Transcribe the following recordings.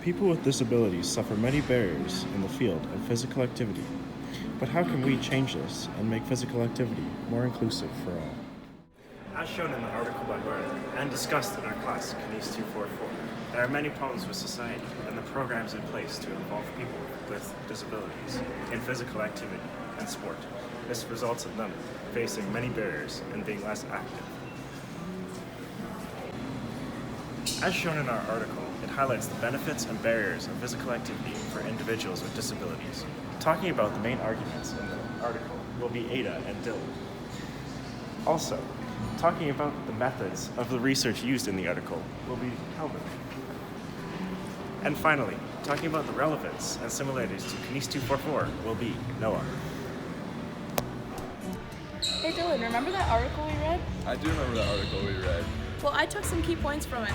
People with disabilities suffer many barriers in the field of physical activity. But how can we change this and make physical activity more inclusive for all? As shown in the article by Owain and discussed in our class, KNES 244, there are many problems with society and the programs in place to involve people with disabilities in physical activity and sport. This results in them facing many barriers and being less active. As shown in our article, it highlights the benefits and barriers of physical activity for individuals with disabilities. Talking about the main arguments in the article will be Adah and Leeuw. Also, talking about the methods of the research used in the article will be Calvin. And finally, talking about the relevance and similarities to KNES 244 will be Noah. Hey Dylan, remember that article we read? I do remember that article we read. Well, I took some key points from it.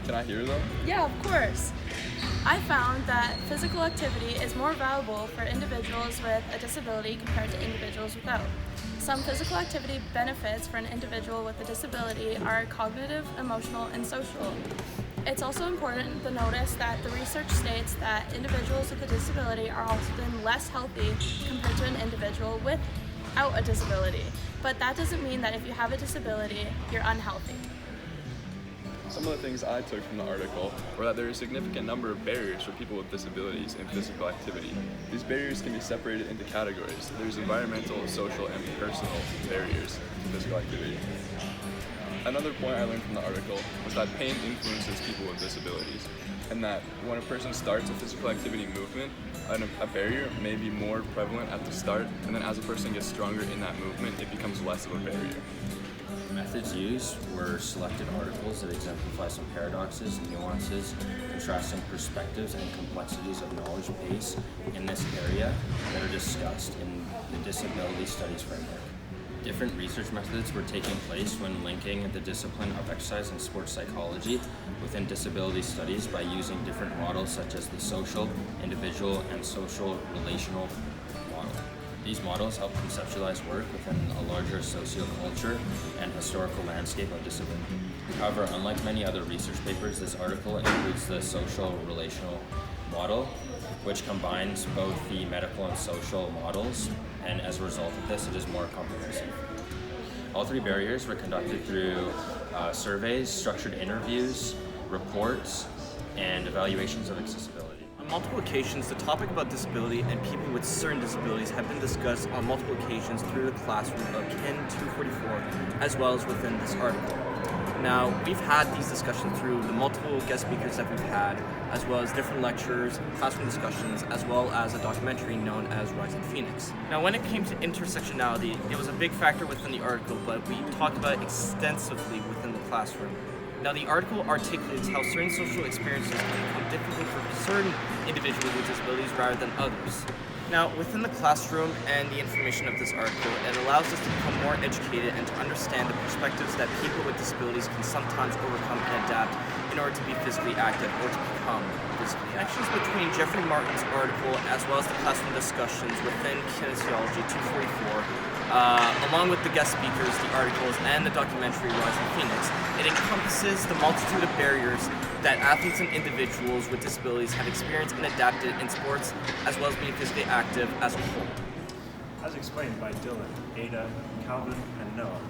Can I hear them? Yeah, of course. I found that physical activity is more valuable for individuals with a disability compared to individuals without. Some physical activity benefits for an individual with a disability are cognitive, emotional, and social. It's also important to notice that the research states that individuals with a disability are often less healthy compared to an individual without a disability. But that doesn't mean that if you have a disability, you're unhealthy. Some of the things I took from the article were that there are a significant number of barriers for people with disabilities in physical activity. These barriers can be separated into categories. There's environmental, social, and personal barriers to physical activity. Another point I learned from the article was that pain influences people with disabilities, and that when a person starts a physical activity movement, a barrier may be more prevalent at the start, and then as a person gets stronger in that movement, it becomes less of a barrier. Methods used were selected articles that exemplify some paradoxes, nuances, contrasting perspectives, and complexities of knowledge base in this area that are discussed in the Disability Studies framework. Different research methods were taking place when linking the discipline of exercise and sports psychology within disability studies by using different models such as the social, individual, and social relational model. These models help conceptualize work within a larger socio-culture and historical landscape of disability. However, unlike many other research papers, this article includes the social relational model, which combines both the medical and social models, and as a result of this, it is more comprehensive. All three barriers were conducted through surveys, structured interviews, reports, and evaluations of accessibility. On multiple occasions, the topic about disability and people with certain disabilities have been discussed on multiple occasions through the classroom of KNES 244, as well as within this article. Now, we've had these discussions through the multiple guest speakers that we've had, as well as different lectures, classroom discussions, as well as a documentary known as Rising Phoenix. Now, when it came to intersectionality, it was a big factor within the article, but we talked about it extensively within the classroom. Now, the article articulates how certain social experiences can become difficult for certain individuals with disabilities rather than others. Now, within the classroom and the information of this article, it allows us to become more educated and to understand the perspectives that people with disabilities can sometimes overcome and adapt in order to be physically active or to become physically active. Connections between Jeffrey Martin's article as well as the classroom discussions within Kinesiology 244, along with the guest speakers, the articles, and the documentary Rising Phoenix, it encompasses the multitude of barriers that athletes and individuals with disabilities have experienced and adapted in sports, as well as being physically active as a whole. As explained by Dylan, Adah, Calvin, and Noah,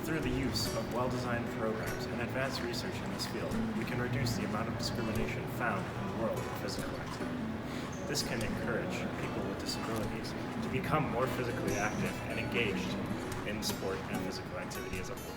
through the use of well-designed programs and advanced research in this field, we can reduce the amount of discrimination found in the world of physical activity. This can encourage people with disabilities to become more physically active and engaged in sport and physical activity as a whole.